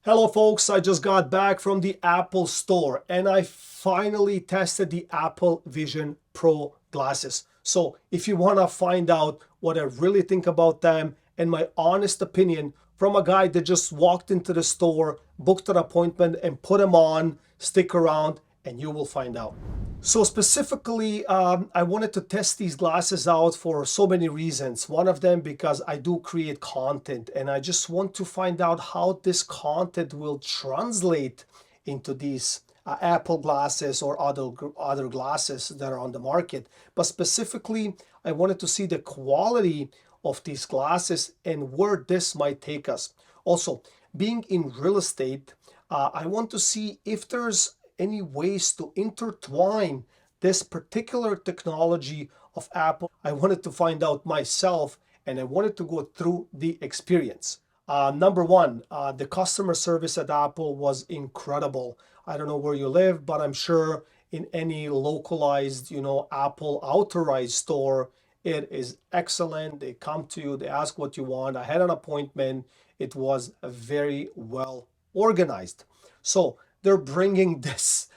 Hello folks, I just got back from the Apple store and I finally tested the Apple Vision Pro glasses. So if you want to find out what I really think about them and my honest opinion from a guy that just walked into the store, booked an appointment and put them on, stick around and you will find out. So specifically, I wanted to test these glasses out for so many reasons. One of them because I do create content and I just want to find out how this content will translate into these Apple glasses or other glasses that are on the market. But specifically, I wanted to see the quality of these glasses and where this might take us. Also, being in real estate, I want to see if there's any ways to intertwine this particular technology of Apple. I wanted to find out myself and I wanted to go through the experience. Number one, the customer service at Apple was incredible. I don't know where you live, but I'm sure in any localized, Apple authorized store, it is excellent. They come to you, they ask what you want. I had an appointment. It was very well organized. So they're bringing this,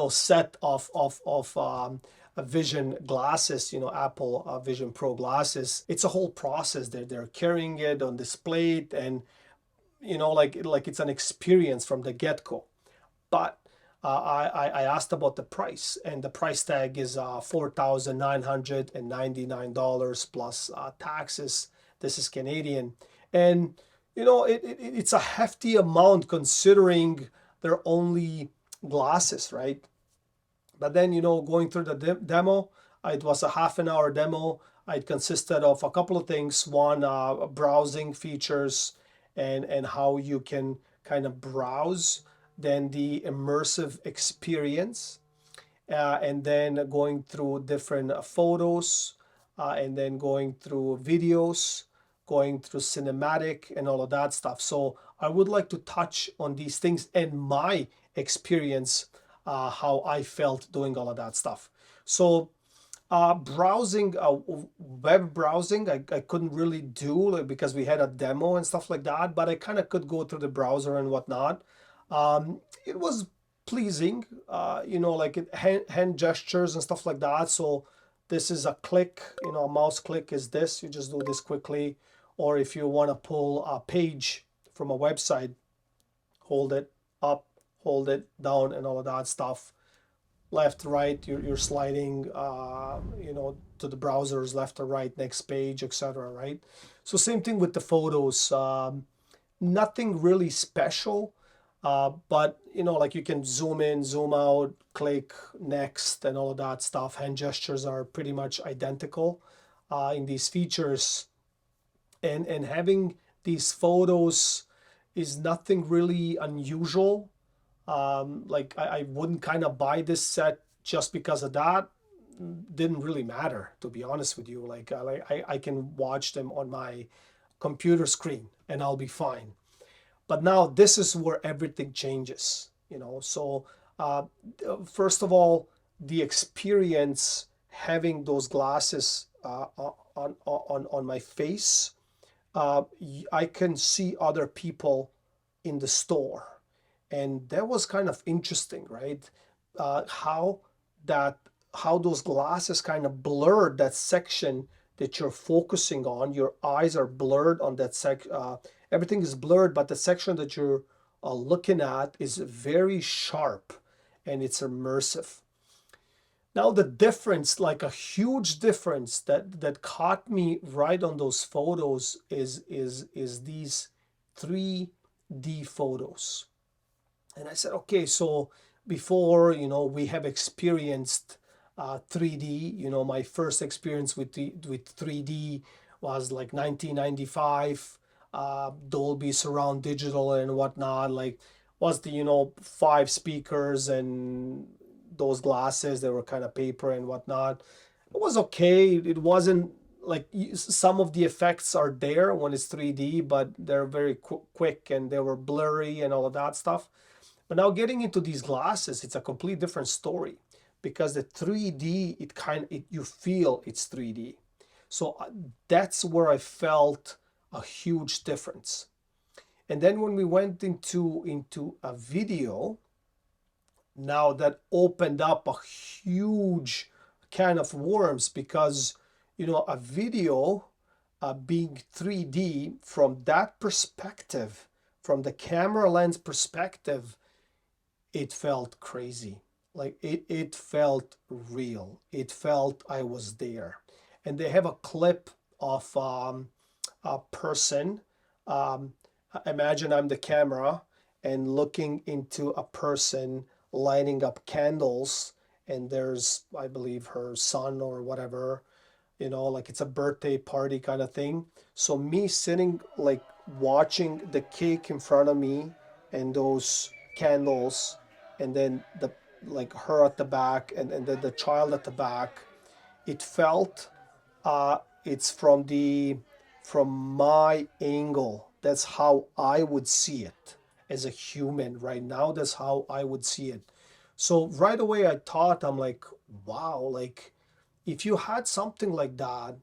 set of Vision glasses, Apple Vision Pro glasses. It's a whole process. They're carrying it on display, and like it's an experience from the get-go. But I asked about the price, and the price tag is $4,999 plus taxes. This is Canadian, and it's a hefty amount considering they're only glasses, right? But then, going through the demo, it was a half an hour demo. It consisted of a couple of things. One, browsing features and how you can kind of browse. Then the immersive experience. And then going through different photos. And then going through videos, going through cinematic and all of that stuff. So I would like to touch on these things and my experience, how I felt doing all of that stuff. So browsing, web browsing, I couldn't really do because we had a demo and stuff like that, but I kind of could go through the browser and whatnot. It was pleasing, like hand gestures and stuff like that. So this is a click, a mouse click is this. You just do this quickly. Or if you want to pull a page from a website, hold it up, hold it down, and all of that stuff. Left, right, you're sliding, to the browsers, left or right, next page, etc. Right? So same thing with the photos. Nothing really special, but like you can zoom in, zoom out, click next, and all of that stuff. Hand gestures are pretty much identical in these features, and having these photos is nothing really unusual. Like I wouldn't kind of buy this set just because of that. Didn't really matter, to be honest with you. Like I can watch them on my computer screen and I'll be fine. But now this is where everything changes, So uh, first of all, the experience having those glasses on my face, I can see other people in the store, and that was kind of interesting, right? How that how those glasses kind of blurred that section that you're focusing on. Your eyes are blurred on that everything is blurred, but the section that you're looking at is very sharp and it's immersive. Now the difference, like a huge difference that caught me right on those photos is these 3D photos. And I said, okay, so before, we have experienced 3D. My first experience with 3D was like 1995, Dolby Surround Digital and whatnot. Like, was the five speakers and those glasses that were kind of paper and whatnot. It was okay. It wasn't like some of the effects are there when it's 3D, but they're very quick and they were blurry and all of that stuff. But now getting into these glasses, it's a complete different story because the 3D, you feel it's 3D. So that's where I felt a huge difference. And then when we went into a video, now that opened up a huge can of worms, because a video being 3D from that perspective, from the camera lens perspective, it felt crazy. Like it felt real. It felt I was there. And they have a clip of a person. Um, Imagine I'm the camera and looking into a person lighting up candles, and there's, I believe, her son or whatever, like it's a birthday party kind of thing. So me sitting, like, watching the cake in front of me and those candles, and then the like her at the back, and then the child at the back, it felt it's from my angle. That's how I would see it as a human right now. That's how I would see it. So right away I thought, I'm like, wow, like if you had something like that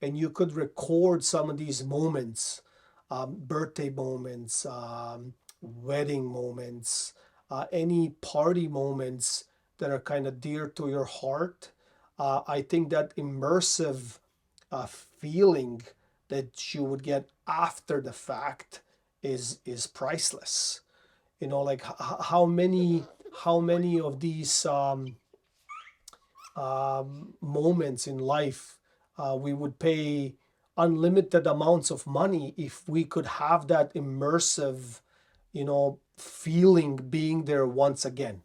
and you could record some of these moments, birthday moments, wedding moments, any party moments that are kind of dear to your heart, I think that immersive feeling that you would get after the fact is priceless. Like how many of these moments in life, we would pay unlimited amounts of money if we could have that immersive, feeling being there once again.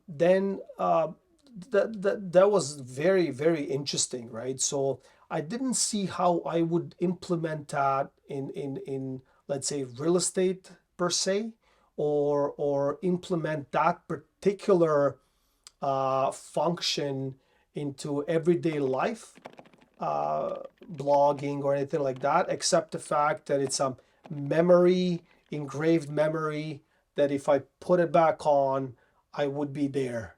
Then that was very, very interesting, right? So I didn't see how I would implement that in let's say real estate per se, or implement that particular function into everyday life, blogging or anything like that, except the fact that it's a memory, engraved memory, that if I put it back on, I would be there.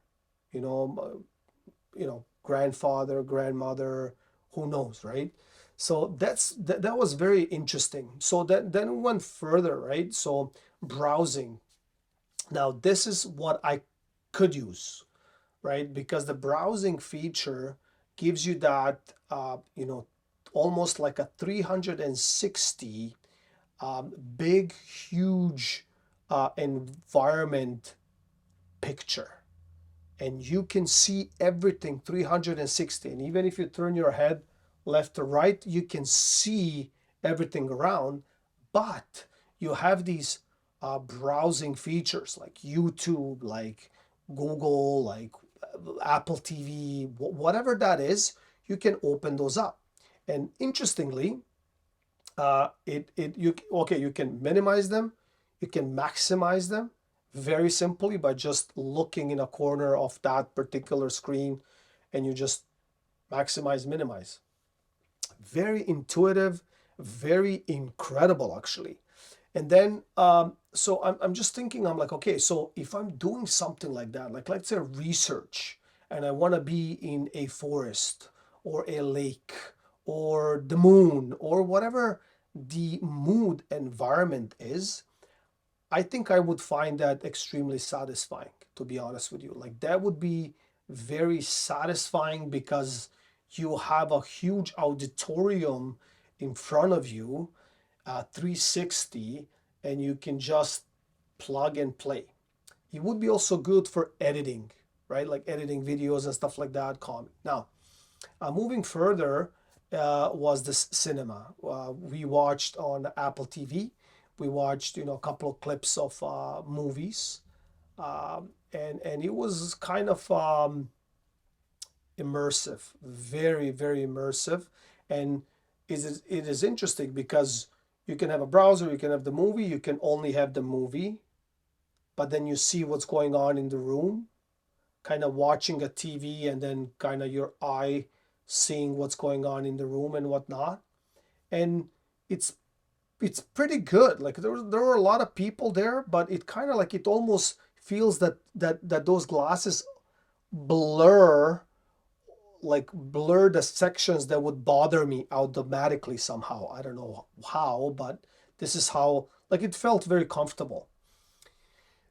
Grandfather, grandmother, who knows, right? So that was very interesting. So then we went further, right? So browsing. Now this is what I could use, right? Because the browsing feature gives you that, almost like a 360 big, huge environment picture. And you can see everything 360. And even if you turn your head left to right, you can see everything around. But you have these browsing features like YouTube, like Google, like Apple TV, whatever that is, you can open those up. And interestingly, you can minimize them, you can maximize them very simply by just looking in a corner of that particular screen, and you just maximize, minimize. Very intuitive, very incredible actually. And then so I'm just thinking, I'm like, okay, so if I'm doing something like that, like let's say research, and I want to be in a forest or a lake or the moon or whatever the mood environment is, I think I would find that extremely satisfying, to be honest with you. Like that would be very satisfying because you have a huge auditorium in front of you, 360, and you can just plug and play. It would be also good for editing, right? Like editing videos and stuff like that. Now, moving further, was the cinema. We watched on Apple TV. We watched, a couple of clips of movies, and it was kind of immersive, very, very immersive. And it is interesting because you can have a browser, you can have the movie, you can only have the movie, but then you see what's going on in the room, kind of watching a TV, and then kind of your eye seeing what's going on in the room and whatnot. And it's it's pretty good. Like there were a lot of people there, but it kind of like it almost feels that those glasses blur, like blur the sections that would bother me automatically somehow. I don't know how, but this is how Like it felt very comfortable.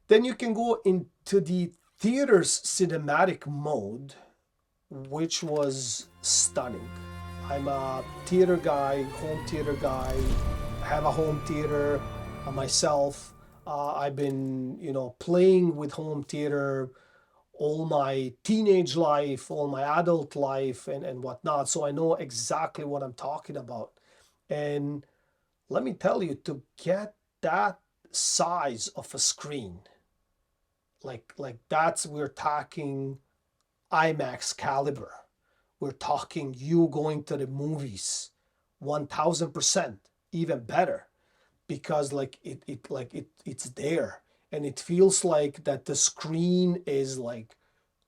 Then you can go into the theater's cinematic mode, which was stunning. I'm a theater guy, home theater guy. I have a home theater myself. I've been, playing with home theater all my teenage life, all my adult life, and whatnot. So I know exactly what I'm talking about. And let me tell you, to get that size of a screen, like that's we're talking IMAX caliber. We're talking you going to the movies 1000%, even better, because it's there, and it feels like that the screen is like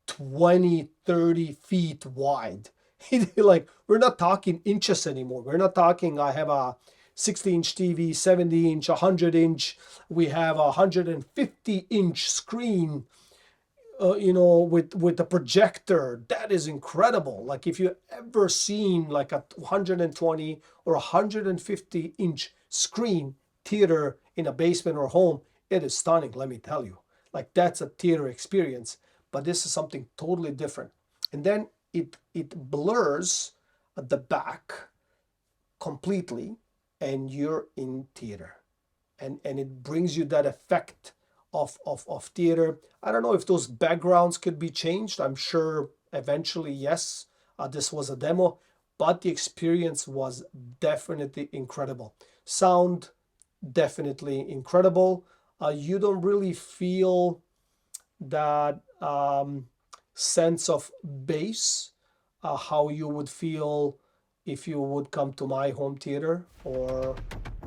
20-30 feet wide. Like we're not talking inches anymore. We're not talking I have a 60-inch TV, 70-inch, 100-inch. We have a 150-inch screen, with the projector. That is incredible. Like if you ever seen like a 120 or 150-inch screen theater in a basement or home, it is stunning, let me tell you. Like that's a theater experience, but this is something totally different. And then it blurs the back completely, and you're in theater, and it brings you that effect of theater. I don't know if those backgrounds could be changed. I'm sure eventually, yes. This was a demo, but the experience was definitely incredible. Sound, definitely incredible. You don't really feel that sense of bass, how you would feel if you would come to my home theater or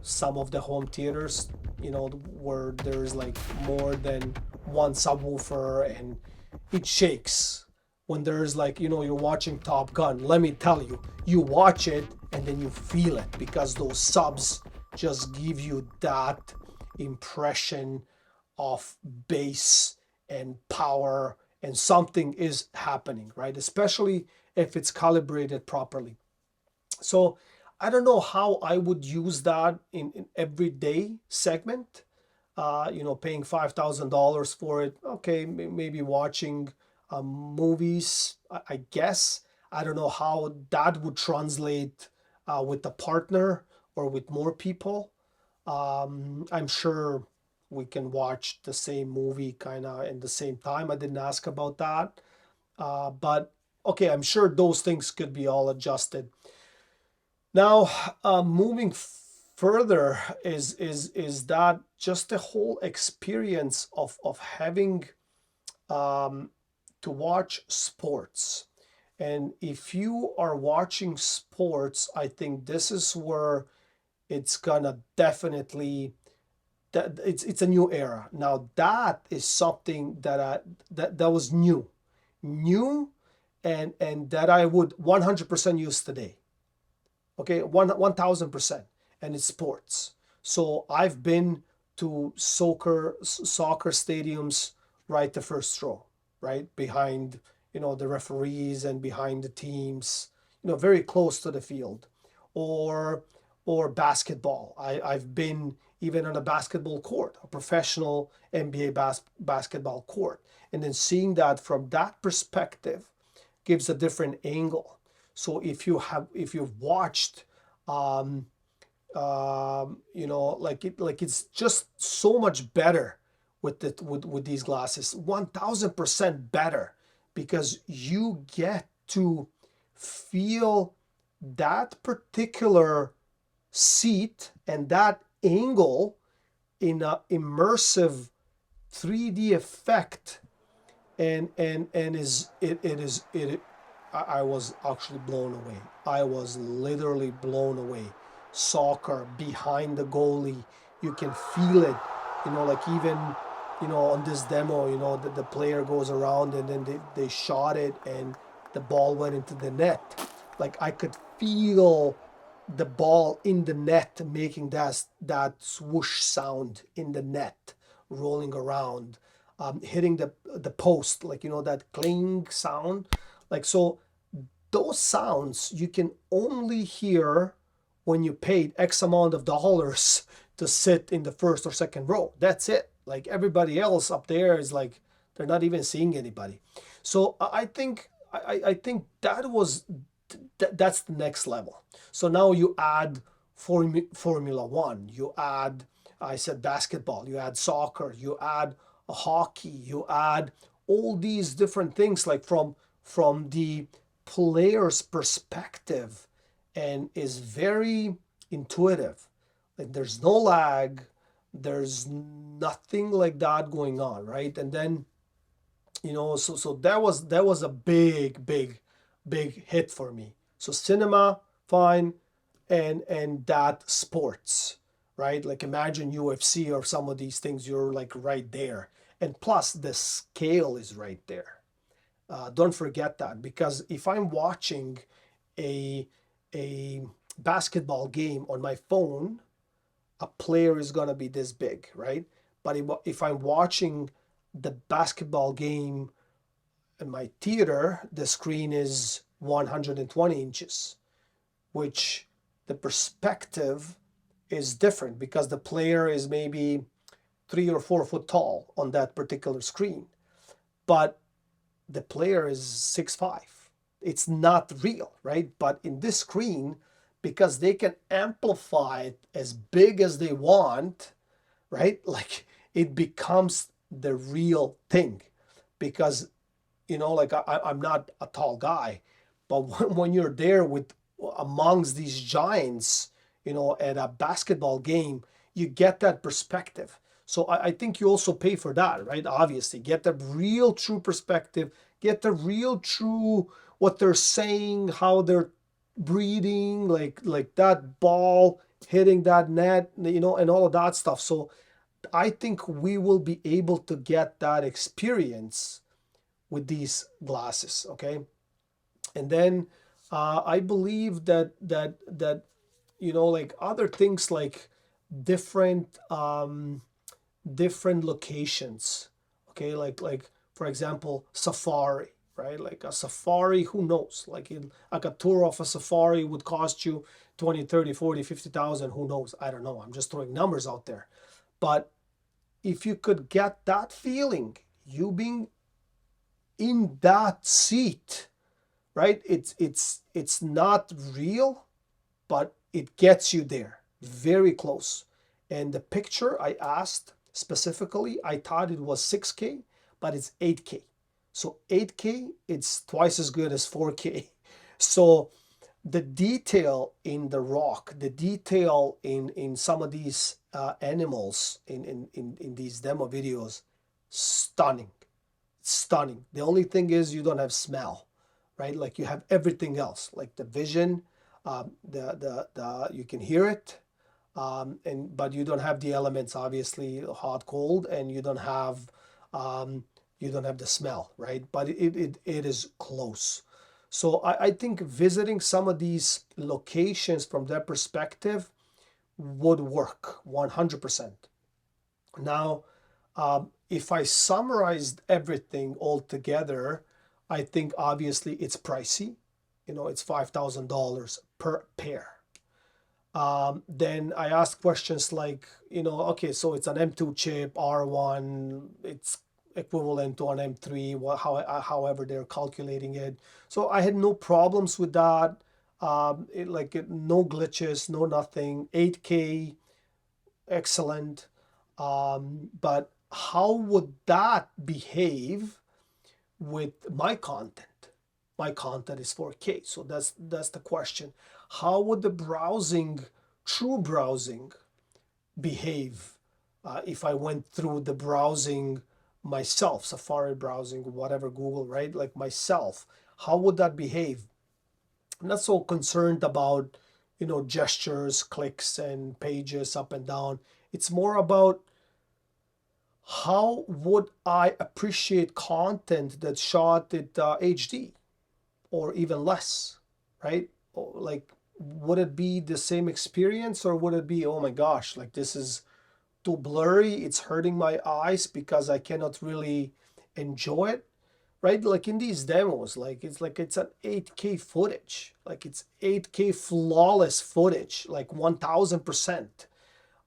some of the home theaters, where there's like more than one subwoofer and it shakes. When there's like, you're watching Top Gun, let me tell you, you watch it and then you feel it because those subs just give you that impression of bass and power, and something is happening, right? Especially if it's calibrated properly. So I don't know how I would use that in everyday segment. Paying $5,000 for it. Okay, maybe watching movies. I guess I don't know how that would translate with a partner or with more people. I'm sure we can watch the same movie kind of in the same time. I didn't ask about that, but okay, I'm sure those things could be all adjusted. Now, moving further is that just the whole experience of having to watch sports. And if you are watching sports, I think this is where it's gonna definitely that it's a new era. Now that is something that was new, and that I would 100% use today. Okay, 1000%, and it's sports. So I've been to soccer stadiums, right, the first row, right behind, the referees and behind the teams, very close to the field. Or or basketball. I've been even on a basketball court, a professional NBA basketball court, and then seeing that from that perspective gives a different angle. So if you've watched, um, like it's just so much better with these glasses, 1000% better, because you get to feel that particular seat and that angle in a immersive 3D effect, and is it is it I was actually blown away. I was literally blown away. Soccer behind the goalie, you can feel it. Like even on this demo, the player goes around and then they shot it and the ball went into the net. Like I could feel the ball in the net making that swoosh sound in the net, rolling around, hitting the post, like that cling sound. Like so, those sounds you can only hear when you paid X amount of dollars to sit in the first or second row. That's it. Like everybody else up there is like they're not even seeing anybody. So I think I think that's the next level. So now you add Formula One, you add, I said basketball, you add soccer, you add hockey, you add all these different things, like from the player's perspective, and is very intuitive. Like there's no lag, there's nothing like that going on, right? And then so that was a big hit for me. So cinema, fine, and that sports, right? Like imagine UFC or some of these things, you're like right there, and plus the scale is right there. Don't forget that, because if I'm watching a a basketball game on my phone, a player is gonna be this big, right? But if I'm watching the basketball game in my theater, the screen is 120 inches, which the perspective is different because the player is maybe 3 or 4 foot tall on that particular screen, but the player is 6'5". It's not real, right? But in this screen, because they can amplify it as big as they want, right? Like it becomes the real thing, because like I'm not a tall guy, but when you're there with amongst these giants, at a basketball game, you get that perspective. So I think you also pay for that, right? Obviously, get the real true perspective, get the real true what they're saying, how they're breathing, like that ball hitting that net, and all of that stuff. So I think we will be able to get that experience with these glasses, okay? And then I believe that like other things, like different different locations, okay? Like for example, safari, right? Like a safari, who knows? Like a tour of a safari would cost you 20, 30, 40, 50,000. Who knows? I don't know. I'm just throwing numbers out there. But if you could get that feeling, you being in that seat, right? It's not real, but it gets you there very close. And the picture I asked specifically, I thought it was 6K, but it's 8K. So 8K, it's twice as good as 4K. So the detail in the rock, the detail in some of these animals in these demo videos, stunning, stunning. The only thing is you don't have smell, right? Like you have everything else, like the vision, the you can hear it, and but you don't have the elements, obviously hot, cold, and you don't have the smell, right? But it is close. So I think visiting some of these locations from that perspective would work 100%. Now, if I summarized everything all together, I think obviously it's pricey. It's $5,000 per pair. Then I asked questions like, okay, so it's an M2 chip, R1, it's equivalent to an M3, however they're calculating it. So I had no problems with that. No glitches, no nothing. 8K, excellent. But how would that behave with my content? My content is 4K, so that's the question. How would the true browsing, behave if I went through the browsing myself, Safari browsing, whatever, Google, right? Like myself, how would that behave? I'm not so concerned about gestures, clicks, and pages up and down. It's more about how would I appreciate content that's shot at HD or even less, right? Like, would it be the same experience, or would it be, oh my gosh, like this is too blurry, it's hurting my eyes because I cannot really enjoy it, right? Like in these demos, it's an 8K footage, like it's 8K flawless footage, like 1000%.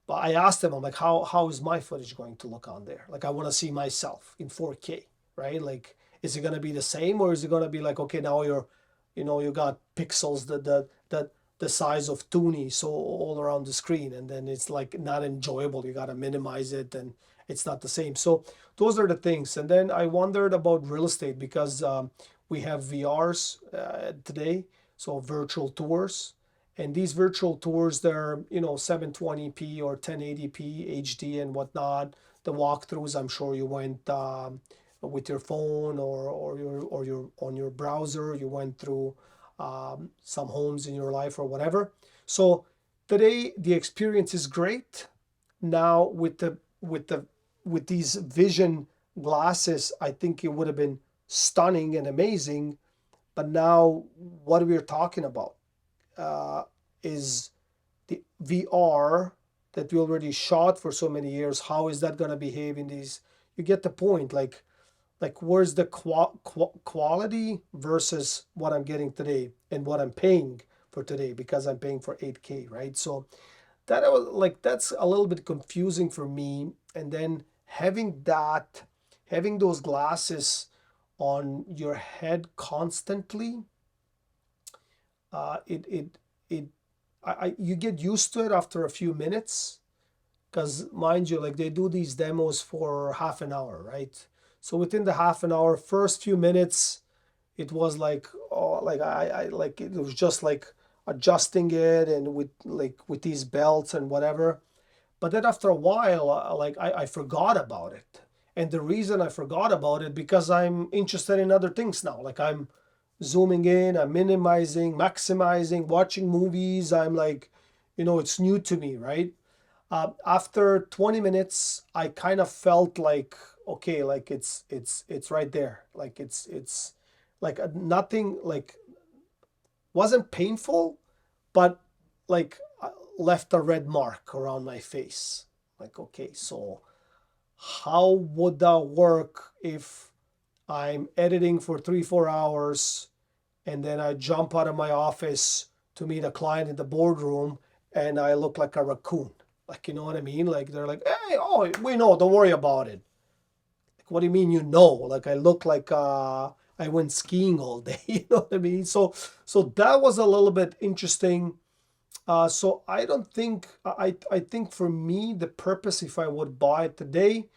But I asked them, I'm like, how is my footage going to look on there? Like, I want to see myself in 4K, right? Like, is it going to be the same, or is it going to be like, okay, now you got pixels that the size of Toonie, so all around the screen, and then it's like not enjoyable. You got to minimize it, and it's not the same. So those are the things. And then I wondered about real estate because we have VRs today, so virtual tours. And these virtual tours, they're 720p or 1080p HD and whatnot. The walkthroughs, I'm sure you went with your phone or your on your browser. You went through some homes in your life or whatever. So today the experience is great. Now with these vision glasses, I think it would have been stunning and amazing. But now what we're talking about uh, is the VR that we already shot for so many years. How is that going to behave in these? You get the point. Like where's the quality versus what I'm getting today and what I'm paying for today, because I'm paying for 8K, right? So that was like, that's a little bit confusing for me. And then having those glasses on your head constantly, it you get used to it after a few minutes, because mind you, like, they do these demos for half an hour, right? So within the half an hour, first few minutes, it was like, oh, like I like, it was just like adjusting it and with these belts and whatever. But then after a while, like I forgot about it. And the reason I forgot about it, because I'm interested in other things now. Like, I'm zooming in, I'm minimizing, maximizing, watching movies. I'm like, it's new to me, right? After 20 minutes, I kind of felt like, okay, like it's right there. Like it's like nothing, like, wasn't painful, but like left a red mark around my face. Like, okay, so how would that work if I'm editing for 3-4 hours and then I jump out of my office to meet a client in the boardroom and I look like a raccoon? Like, you know what I mean? Like, they're like, hey, oh, we know, don't worry about it. Like, what do you mean, you know? Like, I look like I went skiing all day. You know what I mean? So that was a little bit interesting. So I don't think I think for me, the purpose, if I would buy it today,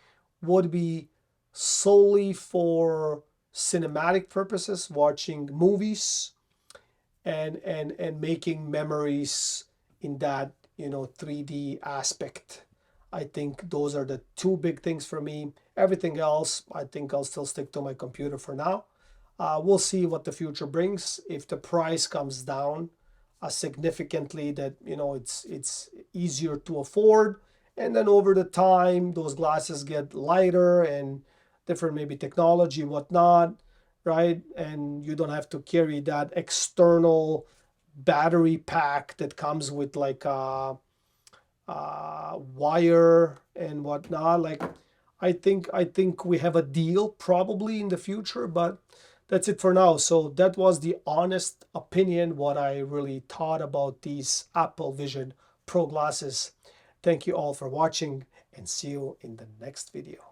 would be solely for cinematic purposes, watching movies and making memories in that 3D aspect. I think those are the two big things for me. Everything else, I think I'll still stick to my computer for now. We'll see what the future brings. If the price comes down significantly, that it's easier to afford, and then over the time those glasses get lighter and different, maybe technology, whatnot, right? And you don't have to carry that external battery pack that comes with like wire and whatnot. Like, I think we have a deal probably in the future, but that's it for now. So that was the honest opinion, what I really thought about these Apple Vision Pro glasses. Thank you all for watching, and see you in the next video.